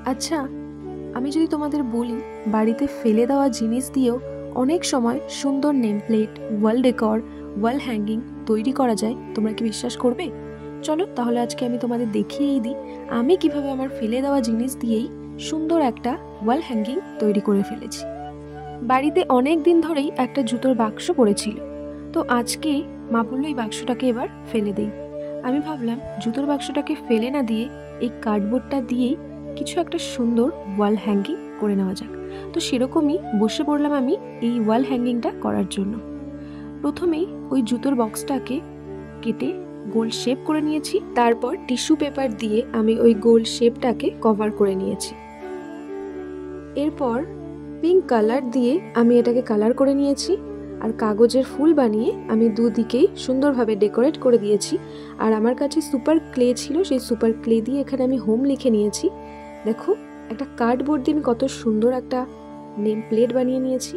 আচ্ছা, আমি যদি তোমাদের বলি বাড়িতে ফেলে দেওয়া জিনিস দিয়েও অনেক সময় সুন্দর নেম প্লেট, ওয়াল ডেকর, ওয়াল হ্যাঙ্গিং তৈরি করা যায়, তোমরা কি বিশ্বাস করবে? চলো তাহলে আজকে আমি তোমাদের দেখিয়েই দিই আমি কিভাবে আমার ফেলে দেওয়া জিনিস দিয়েই সুন্দর একটা ওয়াল হ্যাঙ্গিং তৈরি করে ফেলেছি। বাড়িতে অনেক দিন ধরেই একটা জুতোর বাক্স পড়েছিল, তো আজকে মা বললো এই বাক্সটাকে এবার ফেলে দেই। আমি ভাবলাম জুতোর বাক্সটাকে ফেলে না দিয়ে এই কার্ডবোর্ডটা দিয়েই কিছু একটা সুন্দর ওয়াল হ্যাঙ্গিং করে নেওয়া যাক। তো সেরকমই বসে পড়লাম আমি এই ওয়াল হ্যাঙ্গিংটা করার জন্য। প্রথমেই ওই জুতোর বক্সটাকে কেটে গোল শেপ করে নিয়েছি, তারপর টিস্যু পেপার দিয়ে আমি ওই গোল শেপটাকে কভার করে নিয়েছি। এরপর পিঙ্ক কালার দিয়ে আমি এটাকে কালার করে নিয়েছি, আর কাগজের ফুল বানিয়ে আমি দুদিকেই সুন্দরভাবে ডেকোরেট করে দিয়েছি। আর আমার কাছে সুপার ক্লে ছিল, সেই সুপার ক্লে দিয়ে এখানে আমি হোম লিখে নিয়েছি। দেখো, একটা কার্ডবোর্ড দিয়ে আমি কত সুন্দর একটা নেম প্লেট বানিয়ে নিয়েছি।